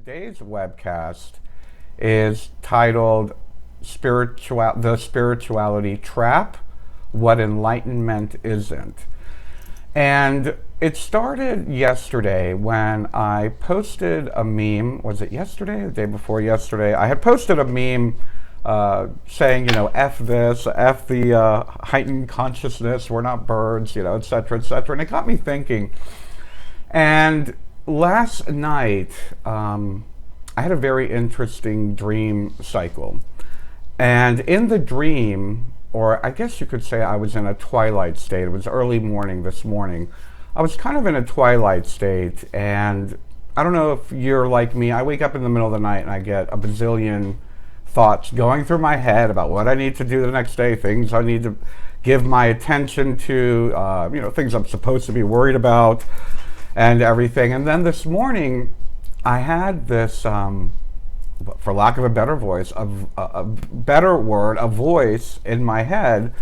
Today's webcast is titled The Spirituality Trap, What Enlightenment Isn't. And it started yesterday when I posted a meme. Was it yesterday or the day before yesterday? I had posted a meme saying, F this, F the heightened consciousness, we're not birds, et cetera, et cetera. And it got me thinking. And last night, I had a very interesting dream cycle. And in the dream, or I guess you could say I was in a twilight state. It was early morning this morning. I was kind of in a twilight state, and I don't know if you're like me. I wake up in the middle of the night and I get a bazillion thoughts going through my head about what I need to do the next day, things I need to give my attention to, things I'm supposed to be worried about, and everything. And then this morning, I had this, for lack of a better voice, a better word, a voice in my head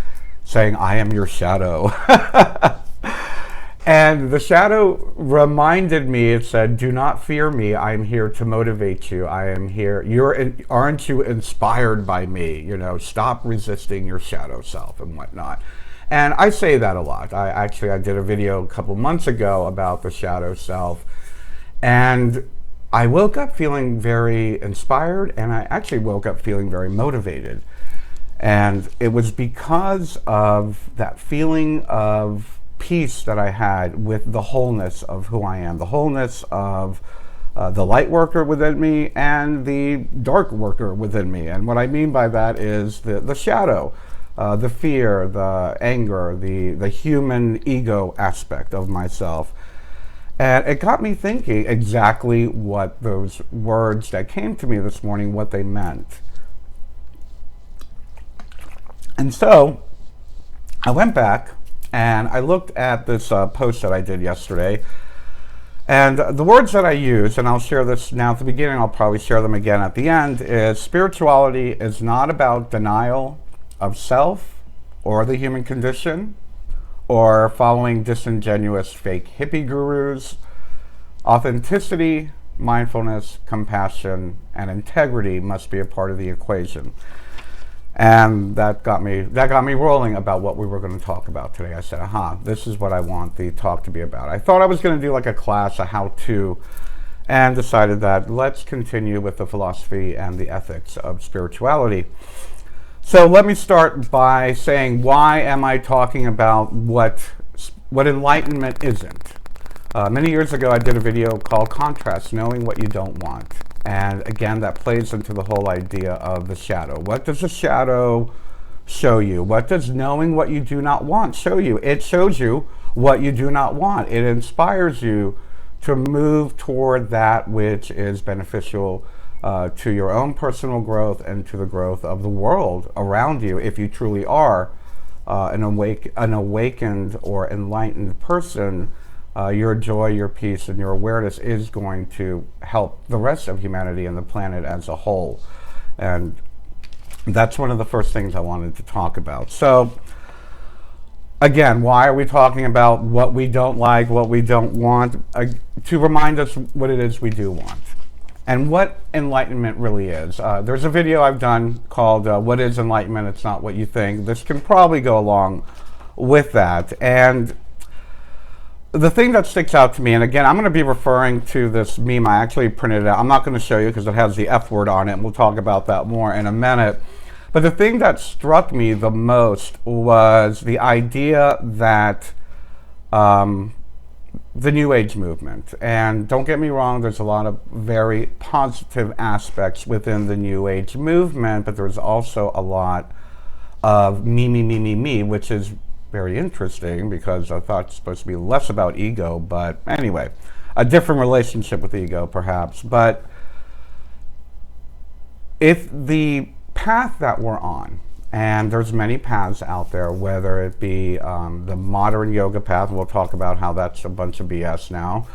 saying, I am your shadow. And the shadow reminded me, it said, do not fear me, I am here to motivate you. I am here, aren't you inspired by me? Stop resisting your shadow self and whatnot. And I say that a lot. I did a video a couple months ago about the shadow self. And I woke up feeling very inspired, and I actually woke up feeling very motivated. And it was because of that feeling of peace that I had with the wholeness of who I am, the wholeness of the light worker within me and the dark worker within me. And what I mean by that is the shadow, the fear, the anger, the human ego aspect of myself. And it got me thinking exactly what those words that came to me this morning, what they meant. And so I went back and I looked at this post that I did yesterday. And the words that I used, and I'll share this now at the beginning, I'll probably share them again at the end, is spirituality is not about denial of self or the human condition, or following disingenuous fake hippie gurus. Authenticity, mindfulness, compassion, and integrity must be a part of the equation. And that got me rolling about what we were going to talk about today. I said, this is what I want the talk to be about. I thought I was going to do like a class, a how-to, and decided that let's continue with the philosophy and the ethics of spirituality. So let me start by saying, why am I talking about what enlightenment isn't? Many years ago, I did a video called Contrast, Knowing What You Don't Want. And again, that plays into the whole idea of the shadow. What does the shadow show you? What does knowing what you do not want show you? It shows you what you do not want. It inspires you to move toward that which is beneficial to your own personal growth and to the growth of the world around you. If you truly are an awakened or enlightened person, your joy, your peace, and your awareness is going to help the rest of humanity and the planet as a whole. And that's one of the first things I wanted to talk about. So, again, why are we talking about what we don't like, what we don't want? To remind us what it is we do want. And what enlightenment really is. There's a video I've done called What is Enlightenment? It's Not What You Think. This can probably go along with that. And the thing that sticks out to me, and again, I'm going to be referring to this meme. I actually printed it out. I'm not going to show you because it has the F word on it, and we'll talk about that more in a minute. But the thing that struck me the most was the idea that the New Age movement, and don't get me wrong, there's a lot of very positive aspects within the New Age movement, but there's also a lot of me, which is very interesting because I thought it's supposed to be less about ego, but anyway, a different relationship with ego perhaps. But if the path that we're on, and there's many paths out there, whether it be the modern yoga path, and we'll talk about how that's a bunch of BS now,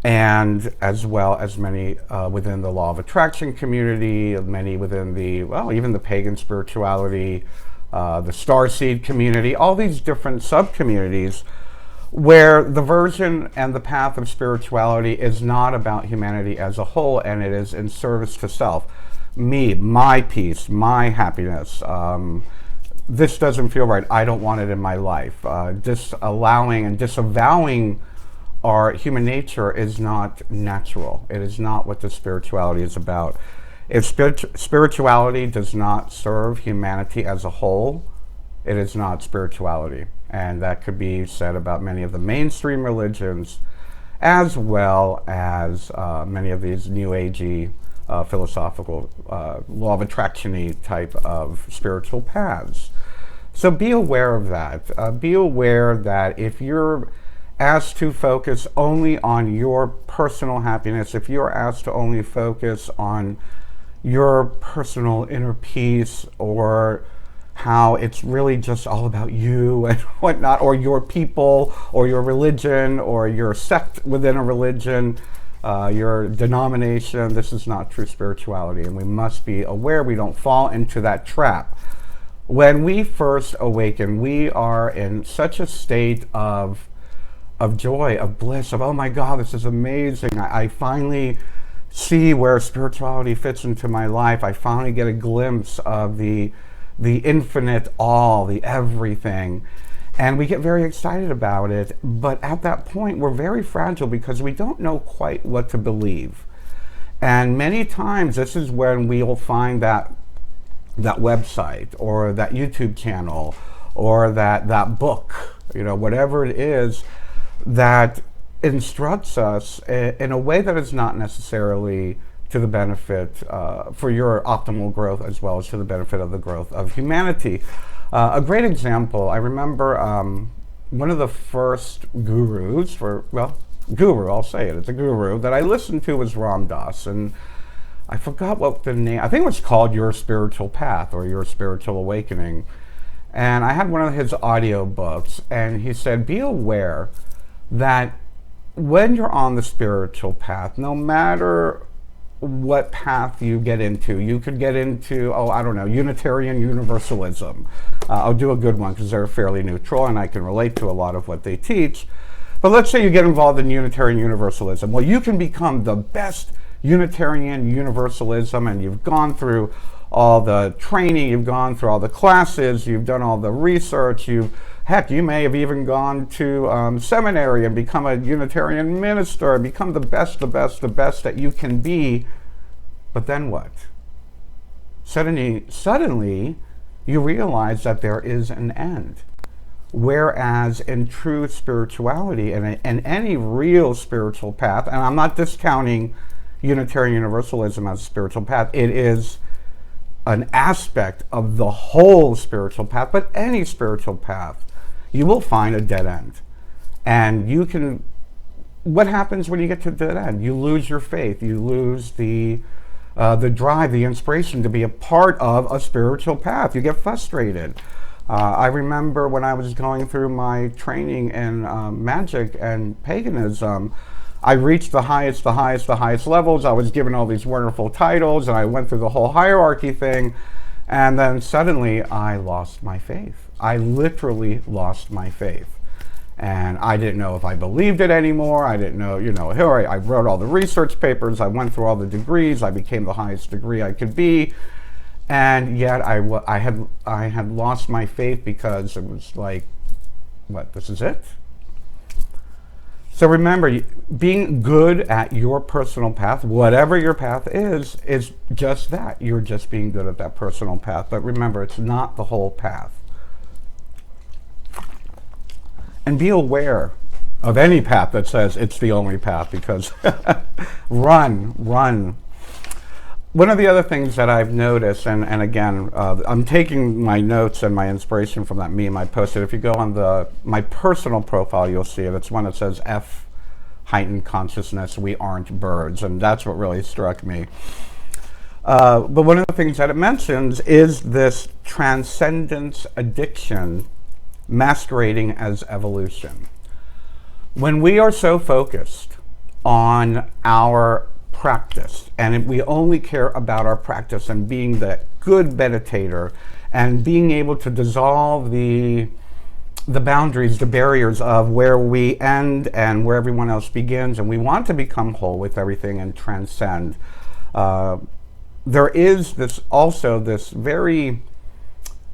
and as well as many within the law of attraction community, many within even the pagan spirituality, the starseed community, all these different sub-communities. where the version and the path of spirituality is not about humanity as a whole, and it is in service to self. Me, my peace, my happiness. This doesn't feel right. I don't want it in my life. Disallowing and disavowing our human nature is not natural. It is not what the spirituality is about. If spirituality does not serve humanity as a whole, it is not spirituality. And that could be said about many of the mainstream religions, as well as many of these New Agey, philosophical, law of attraction-y type of spiritual paths. So be aware of that. Be aware that if you're asked to focus only on your personal happiness, if you're asked to only focus on your personal inner peace, or how it's really just all about you and whatnot, or your people, or your religion, or your sect within a religion, your denomination, this is not true spirituality, and we must be aware we don't fall into that trap. When we first awaken, we are in such a state of joy, of bliss, of, oh my God, this is amazing. I finally see where spirituality fits into my life. I finally get a glimpse of the infinite all, the everything. And we get very excited about it. But at that point, we're very fragile because we don't know quite what to believe. And many times, this is when we'll find that website, or that YouTube channel, or that book, whatever it is, that instructs us in a way that is not necessarily to the benefit for your optimal growth, as well as to the benefit of the growth of humanity. A great example, I remember one of the first gurus, I'll say it, it's a guru, that I listened to was Ram Dass, and I forgot what the name, I think it was called Your Spiritual Path, or Your Spiritual Awakening. And I had one of his audio books, and he said, be aware that when you're on the spiritual path, no matter what path you get into, you could get into, Unitarian Universalism. I'll do a good one because they're fairly neutral and I can relate to a lot of what they teach. But let's say you get involved in Unitarian Universalism. Well, you can become the best Unitarian Universalism, and you've gone through all the training, you've gone through all the classes, you've done all the research, you may have even gone to seminary and become a Unitarian minister, become the best that you can be. But then what? Suddenly, you realize that there is an end. Whereas in true spirituality, and in any real spiritual path, and I'm not discounting Unitarian Universalism as a spiritual path, it is an aspect of the whole spiritual path, but any spiritual path, you will find a dead end. And what happens when you get to the dead end? You lose your faith, you lose the drive, the inspiration to be a part of a spiritual path. You get frustrated. I remember when I was going through my training in magic and paganism, I reached the highest levels. I was given all these wonderful titles, and I went through the whole hierarchy thing, and then suddenly I lost my faith. I literally lost my faith. And I didn't know if I believed it anymore. I didn't know, here I wrote all the research papers, I went through all the degrees, I became the highest degree I could be, and yet I had lost my faith because it was like, what, this is it? So remember, being good at your personal path, whatever your path is just that. You're just being good at that personal path. But remember, it's not the whole path. And be aware of any path that says it's the only path, because run. One of the other things that I've noticed, and again, I'm taking my notes and my inspiration from that meme I posted. If you go on my personal profile, you'll see it. It's one that says F, heightened consciousness, we aren't birds. And that's what really struck me. But one of the things that it mentions is this transcendence addiction masquerading as evolution. When we are so focused on our practice, and we only care about our practice and being the good meditator and being able to dissolve the the boundaries, the barriers of where we end and where everyone else begins, and we want to become whole with everything and transcend. There is this very,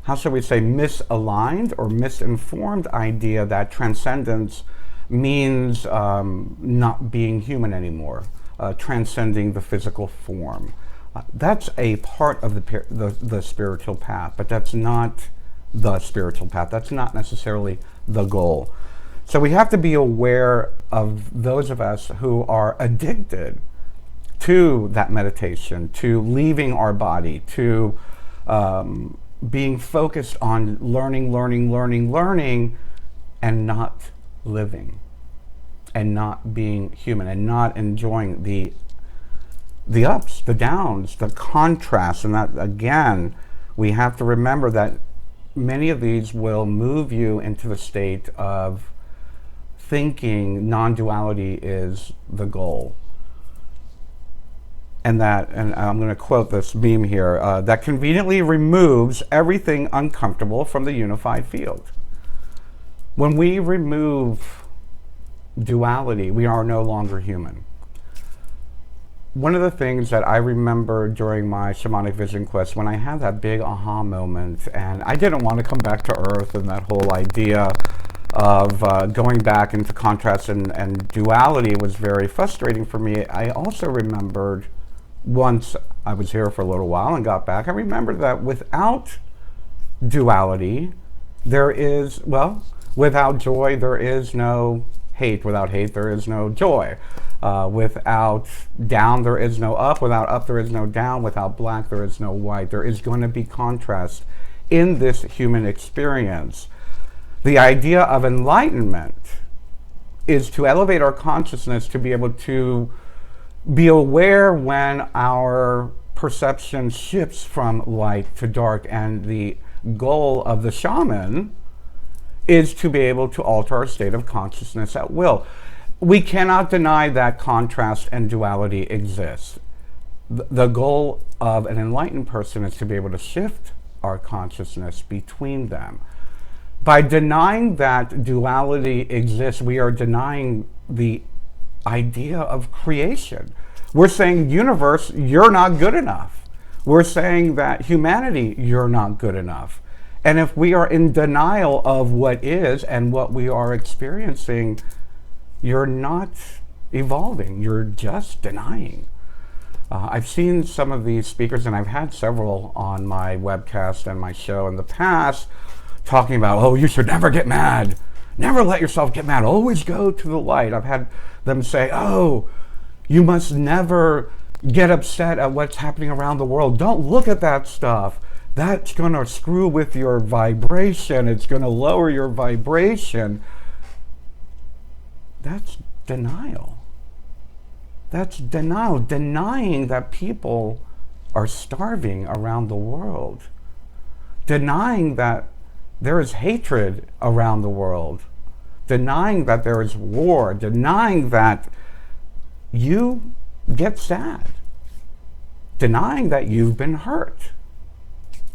how shall we say, misaligned or misinformed idea that transcendence means not being human anymore, transcending the physical form. That's a part of the spiritual path, but that's not the spiritual path. That's not necessarily the goal. So we have to be aware of those of us who are addicted to that meditation, to leaving our body, to being focused on learning, and not living, and not being human, and not enjoying the ups, the downs, the contrasts. And that, again, we have to remember that many of these will move you into the state of thinking non-duality is the goal. And I'm going to quote this meme here, that conveniently removes everything uncomfortable from the unified field. When we remove duality, we are no longer human. One of the things that I remember during my shamanic vision quest, when I had that big aha moment, and I didn't want to come back to Earth, and that whole idea of going back into contrast and duality was very frustrating for me. I also remembered, once I was here for a little while and got back, I remembered that without duality, without joy, there is no hate. Without hate, there is no joy. Without down, there is no up. Without up, there is no down. Without black, there is no white. There is going to be contrast in this human experience. The idea of enlightenment is to elevate our consciousness to be able to be aware when our perception shifts from light to dark, and the goal of the shaman is to be able to alter our state of consciousness at will. We cannot deny that contrast and duality exists. The goal of an enlightened person is to be able to shift our consciousness between them. By denying that duality exists, we are denying the idea of creation. We're saying, universe, you're not good enough. We're saying that humanity, you're not good enough. And if we are in denial of what is and what we are experiencing, you're not evolving, you're just denying. I've seen some of these speakers, and I've had several on my webcast and my show in the past, talking about, oh, you should never get mad. Never let yourself get mad. Always go to the light. I've had them say, oh, you must never get upset at what's happening around the world. Don't look at that stuff. That's going to screw with your vibration. It's going to lower your vibration. That's denial. That's denial. Denying that people are starving around the world. Denying that there is hatred around the world. Denying that there is war. Denying that you get sad. Denying that you've been hurt.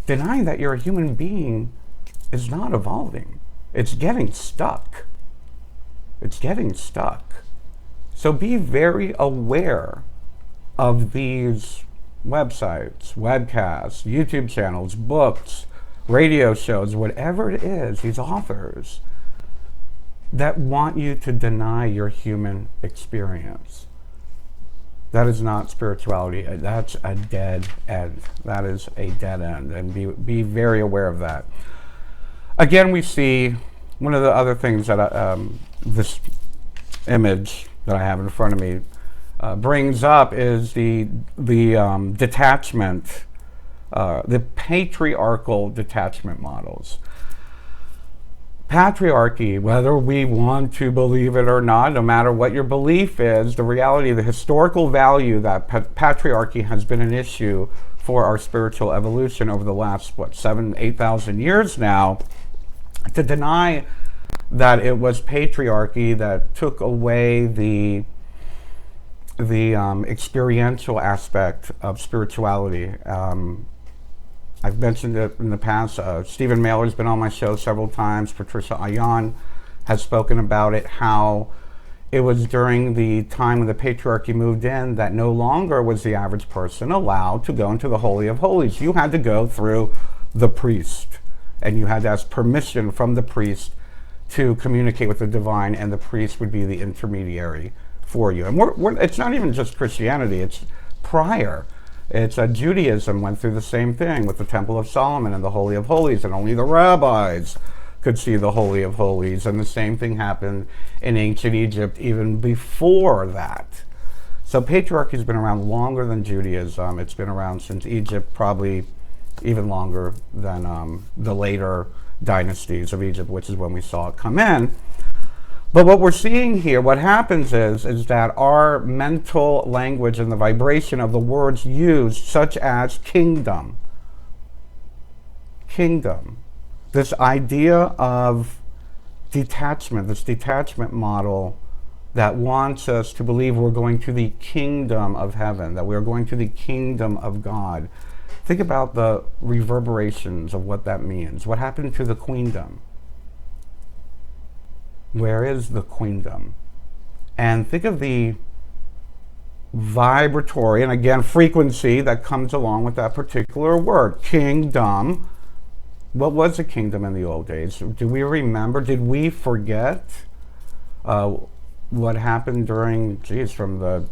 Denying that you're a human being is not evolving. It's getting stuck. It's getting stuck. So be very aware of these websites, webcasts, YouTube channels, books, radio shows, whatever it is, these authors that want you to deny your human experience. That is not spirituality. That's a dead end. That is a dead end, and be very aware of that. Again, we see one of the other things that this image that I have in front of me brings up is the detachment, the patriarchal detachment models. Patriarchy, whether we want to believe it or not, no matter what your belief is, the reality, the historical value that patriarchy has been an issue for our spiritual evolution over the last, 8,000 years now. To deny that it was patriarchy that took away the experiential aspect of spirituality I've mentioned it in the past. Stephen Mailer's been on my show several times. Patricia Ayan has spoken about it, how it was during the time when the patriarchy moved in that no longer was the average person allowed to go into the Holy of Holies. You had to go through the priest, and you had to ask permission from the priest to communicate with the divine, and the priest would be the intermediary for you. And it's not even just Christianity, it's prior. It's Judaism went through the same thing with the Temple of Solomon and the Holy of Holies, and only the rabbis could see the Holy of Holies. And the same thing happened in ancient Egypt even before that. So patriarchy has been around longer than Judaism. It's been around since Egypt, probably even longer than the later dynasties of Egypt, which is when we saw it come in. But what we're seeing here, what happens is that our mental language and the vibration of the words used, such as kingdom, this idea of detachment, this detachment model that wants us to believe we're going to the kingdom of heaven, that we're going to the kingdom of God. Think about the reverberations of what that means. What happened to the queendom? Where is the queendom? And think of the vibratory, and again, frequency that comes along with that particular word, kingdom. What was a kingdom in the old days? Do we remember? Did we forget what happened during, from the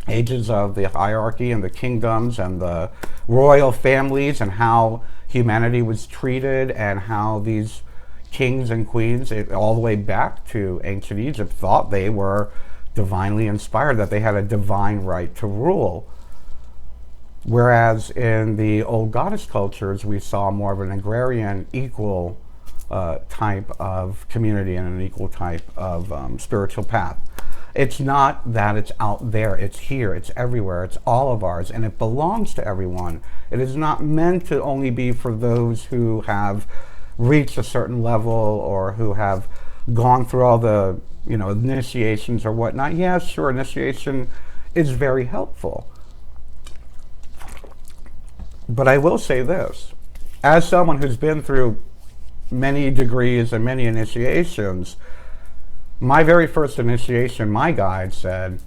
ages of the hierarchy and the kingdoms and the royal families, and how humanity was treated, and how these kings and queens, all the way back to ancient Egypt, thought they were divinely inspired, that they had a divine right to rule. Whereas in the old goddess cultures, we saw more of an agrarian, equal type of community and an equal type of spiritual path. It's not that it's out there, it's here, it's everywhere, it's all of ours, and it belongs to everyone. It is not meant to only be for those who have reached a certain level or who have gone through all the initiations or whatnot. Yeah, sure, initiation is very helpful. But I will say this, as someone who's been through many degrees and many initiations, my very first initiation, my guide said,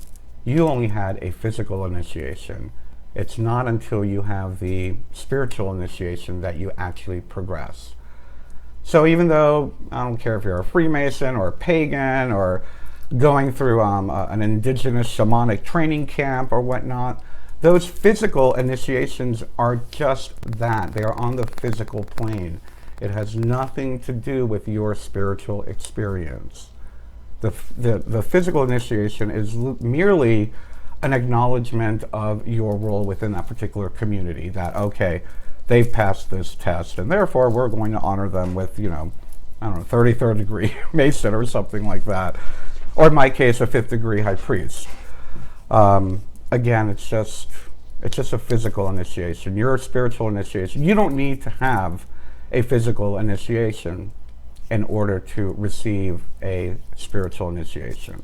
you only had a physical initiation. It's not until you have the spiritual initiation that you actually progress. So even though, I don't care if you're a Freemason or a pagan or going through an indigenous shamanic training camp or whatnot, those physical initiations are just that. They are on the physical plane. It has nothing to do with your spiritual experience. The physical initiation is merely an acknowledgement of your role within that particular community, that, okay, they've passed this test, and therefore we're going to honor them with, 33rd degree Mason or something like that. Or in my case, a 5th degree High Priest. Again, it's just a physical initiation. Your spiritual initiation, you don't need to have a physical initiation in order to receive a spiritual initiation.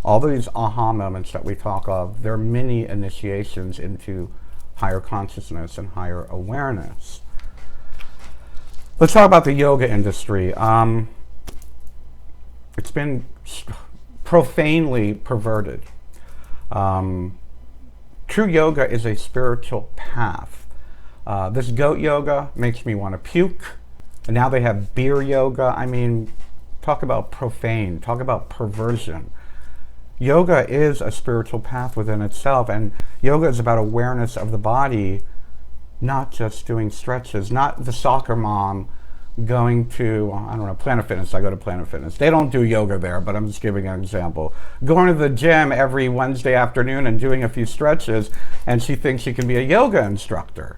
All these aha moments that we talk of, they're mini initiations into higher consciousness and higher awareness. Let's talk about the yoga industry. It's been profanely perverted. True yoga is a spiritual path. This goat yoga makes me want to puke. And now they have beer yoga. I mean, talk about profane, talk about perversion. Yoga is a spiritual path within itself, and yoga is about awareness of the body, not just doing stretches, not the soccer mom going to, Planet Fitness. I go to Planet Fitness. They don't do yoga there, but I'm just giving an example. Going to the gym every Wednesday afternoon and doing a few stretches, and she thinks she can be a yoga instructor.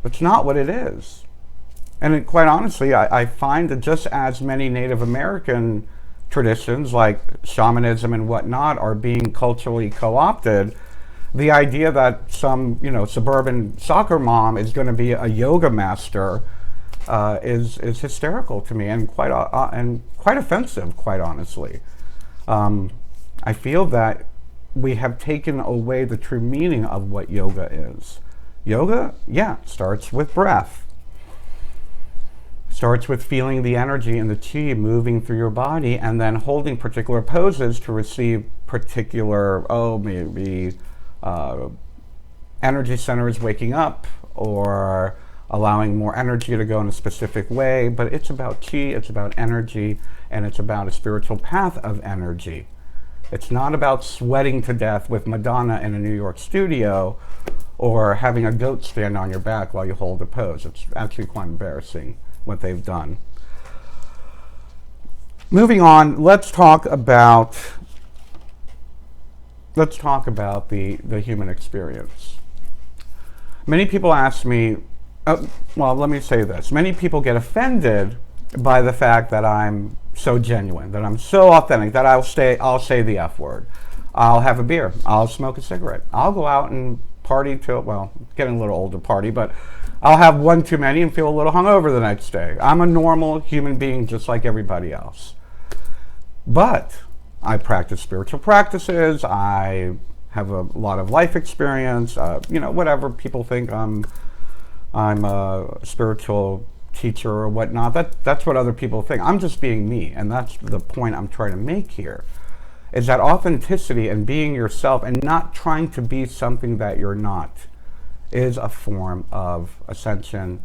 That's not what it is. And quite honestly, I find that just as many Native American traditions like shamanism and whatnot are being culturally co-opted, the idea that some suburban soccer mom is going to be a yoga master is hysterical to me, and quite offensive, quite honestly. I feel that we have taken away the true meaning of what yoga is. Yoga, yeah, starts with breath. Starts with feeling the energy and the chi moving through your body, and then holding particular poses to receive particular, maybe energy centers waking up, or allowing more energy to go in a specific way. But it's about chi, it's about energy, and it's about a spiritual path of energy. It's not about sweating to death with Madonna in a New York studio, or having a goat stand on your back while you hold a pose. It's actually quite embarrassing what they've done. Moving on, let's talk about the human experience. Many people ask me, let me say this. Many people get offended by the fact that I'm so genuine, that I'm so authentic, that I'll say the F word. I'll have a beer. I'll smoke a cigarette. I'll go out and party getting a little older party, but I'll have one too many and feel a little hungover the next day. I'm a normal human being just like everybody else. But I practice spiritual practices. I have a lot of life experience. Whatever people think I'm a spiritual teacher or whatnot. That's what other people think. I'm just being me, and that's the point I'm trying to make here. Is that authenticity and being yourself and not trying to be something that you're not is a form of ascension,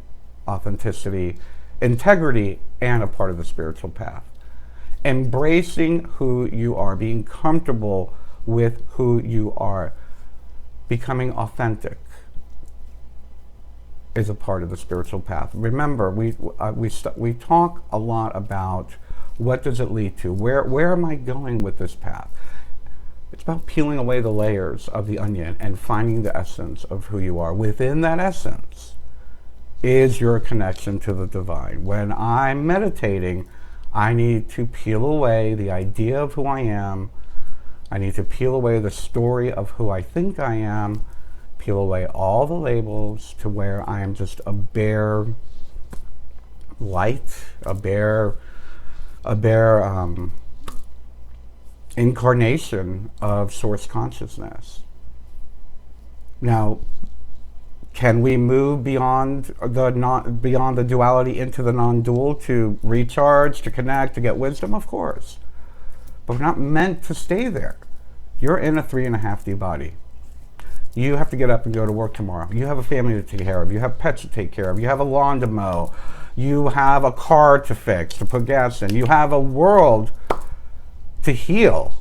authenticity, integrity, and a part of the spiritual path. Embracing who you are, being comfortable with who you are, becoming authentic is a part of the spiritual path. Remember, we talk a lot about what does it lead to? Where am I going with this path? It's about peeling away the layers of the onion and finding the essence of who you are. Within that essence is your connection to the divine. When I'm meditating, I need to peel away the idea of who I am. I need to peel away the story of who I think I am, peel away all the labels to where I am just a bare light, a bare incarnation of source consciousness. Now, can we move beyond the duality into the non-dual to recharge, to connect, to get wisdom? Of course. But we're not meant to stay there. You're in a 3.5D body. You have to get up and go to work tomorrow. You have a family to take care of. You have pets to take care of. You have a lawn to mow. You have a car to fix, to put gas in. You have a world to heal.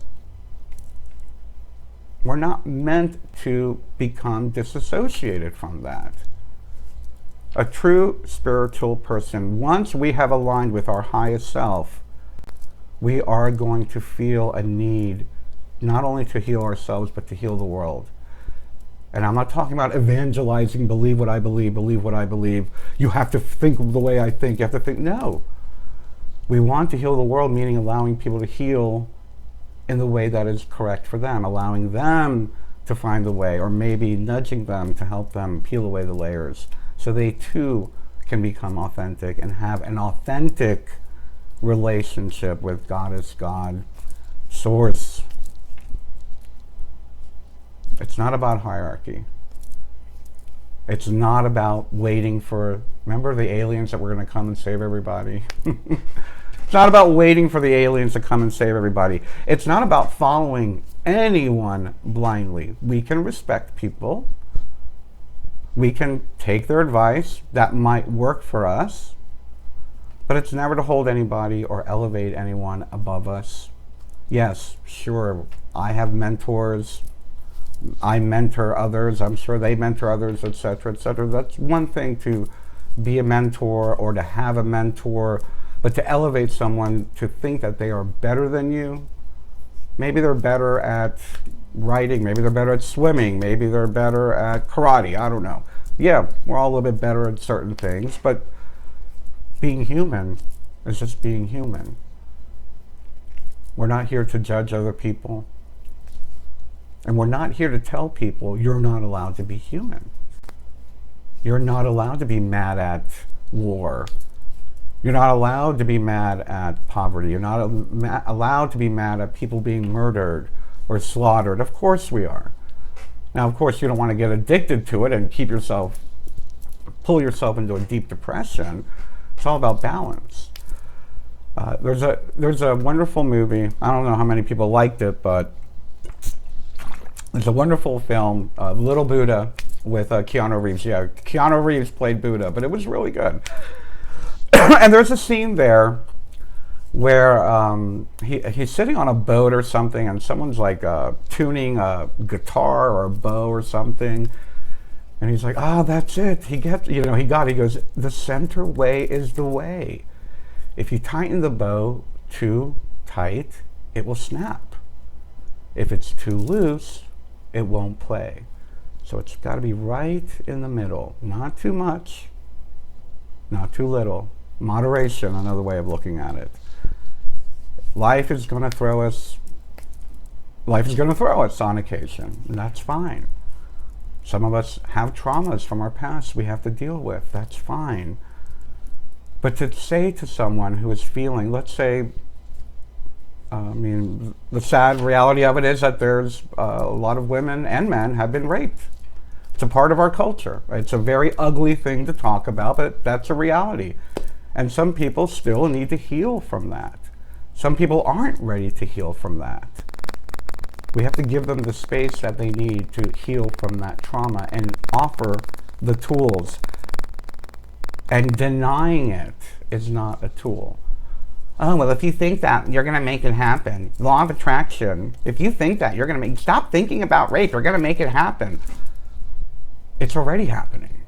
We're not meant to become disassociated from that. A true spiritual person, once we have aligned with our highest self, we are going to feel a need not only to heal ourselves, but to heal the world. And I'm not talking about evangelizing, believe what I believe, believe what I believe. You have to think the way I think, you have to think. No. We want to heal the world, meaning allowing people to heal in the way that is correct for them, allowing them to find the way, or maybe nudging them to help them peel away the layers so they too can become authentic and have an authentic relationship with Goddess, God, Source. It's not about hierarchy. It's not about waiting for, remember the aliens that were going to come and save everybody? It's not about waiting for the aliens to come and save everybody. It's not about following anyone blindly. We can respect people. We can take their advice. That might work for us. But it's never to hold anybody or elevate anyone above us. Yes, sure, I have mentors. I mentor others. I'm sure they mentor others, etc., etc. That's one thing to be a mentor or to have a mentor. But to elevate someone to think that they are better than you, maybe they're better at writing, maybe they're better at swimming, maybe they're better at karate, I don't know. Yeah, we're all a little bit better at certain things, but being human is just being human. We're not here to judge other people. And we're not here to tell people you're not allowed to be human. You're not allowed to be mad at war. You're not allowed to be mad at poverty. You're not allowed to be mad at people being murdered or slaughtered. Of course we are. Now, of course, you don't want to get addicted to it and pull yourself into a deep depression. It's all about balance. There's a wonderful movie. I don't know how many people liked it, but it's a wonderful film, Little Buddha, with Keanu Reeves. Yeah, Keanu Reeves played Buddha, but it was really good. And there's a scene there where he's sitting on a boat or something, and someone's like tuning a guitar or a bow or something, and he's like, that's it. He goes, the center way is the way. If you tighten the bow too tight, it will snap. If it's too loose, it won't play. So it's got to be right in the middle. Not too much, not too little. Moderation, another way of looking at it. Life is going to throw us on occasion, and that's fine. Some of us have traumas from our past we have to deal with. That's fine. But to say to someone who is feeling, let's say, the sad reality of it is that there's a lot of women and men have been raped. It's a part of our culture. It's a very ugly thing to talk about, but that's a reality. And some people still need to heal from that. Some people aren't ready to heal from that. We have to give them the space that they need to heal from that trauma and offer the tools. And denying it is not a tool. Oh, well, if you think that, you're going to make it happen. Law of attraction. If you think that, you're going to stop thinking about rape. You're going to make it happen. It's already happening.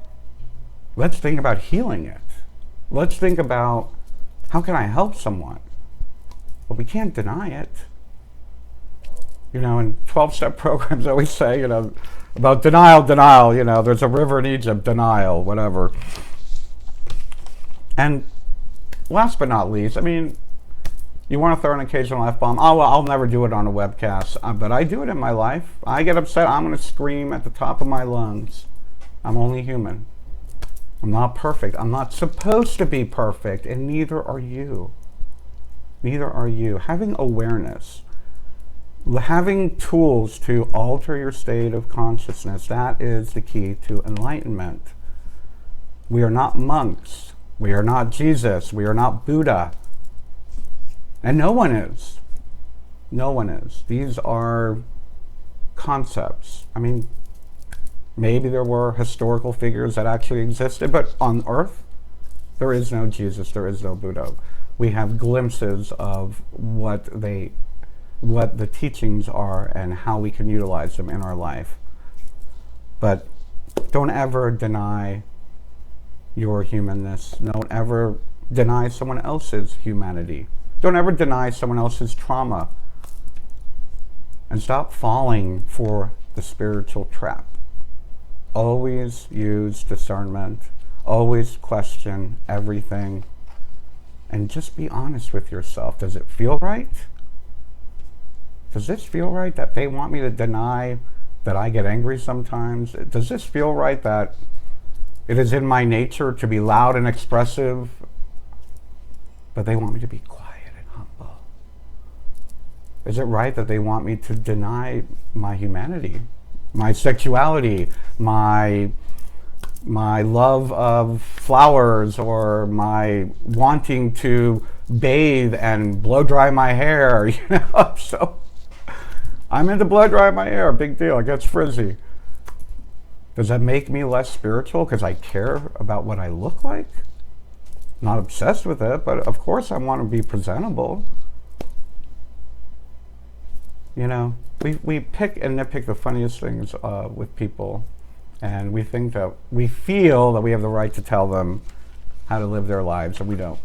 Let's think about healing it. Let's think about, how can I help someone? Well, we can't deny it. In 12-step programs, I always say, about denial, there's a river in Egypt, denial, whatever. And last but not least, you want to throw an occasional F-bomb. Oh, well, I'll never do it on a webcast, but I do it in my life. I get upset, I'm going to scream at the top of my lungs. I'm only human. I'm not perfect. I'm not supposed to be perfect, and neither are you. Neither are you. Having awareness, having tools to alter your state of consciousness, that is the key to enlightenment. We are not monks. We are not Jesus. We are not Buddha. And no one is. No one is. These are concepts. Maybe there were historical figures that actually existed, but on Earth, there is no Jesus, there is no Buddha. We have glimpses of what the teachings are and how we can utilize them in our life. But don't ever deny your humanness. Don't ever deny someone else's humanity. Don't ever deny someone else's trauma. And stop falling for the spiritual trap. Always use discernment. Always question everything. And just be honest with yourself. Does it feel right? Does this feel right that they want me to deny that I get angry sometimes? Does this feel right that it is in my nature to be loud and expressive, but they want me to be quiet and humble? Is it right that they want me to deny my humanity, my sexuality, my love of flowers, or my wanting to bathe and blow dry my hair? So I'm into blow dry my hair, big deal, it gets frizzy. Does that make me less spiritual because I care about what I look like? Not obsessed with it, but of course I want to be presentable. We pick and nitpick the funniest things with people, and we feel that we have the right to tell them how to live their lives, and we don't.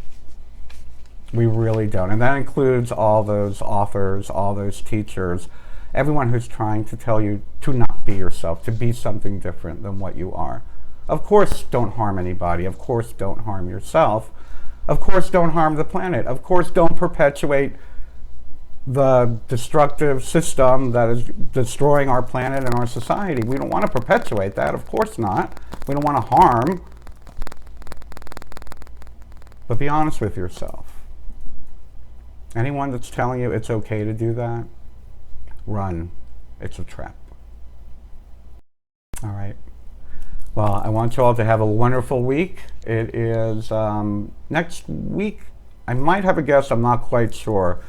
We really don't. And that includes all those authors, all those teachers, everyone who's trying to tell you to not be yourself, to be something different than what you are. Of course, don't harm anybody. Of course, don't harm yourself. Of course, don't harm the planet. Of course, don't perpetuate the destructive system that is destroying our planet and our society. We don't want to perpetuate that. Of course not. We don't want to harm. But be honest with yourself. Anyone that's telling you it's okay to do that, run. It's a trap. All right. Well, I want you all to have a wonderful week. It is next week. I might have a guest. I'm not quite sure.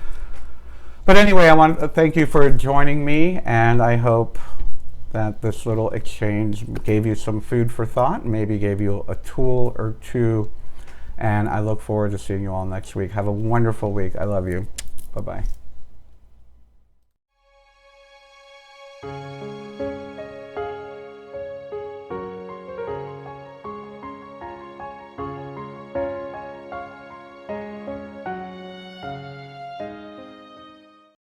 But anyway, I want to thank you for joining me, and I hope that this little exchange gave you some food for thought, maybe gave you a tool or two, and I look forward to seeing you all next week. Have a wonderful week. I love you. Bye-bye.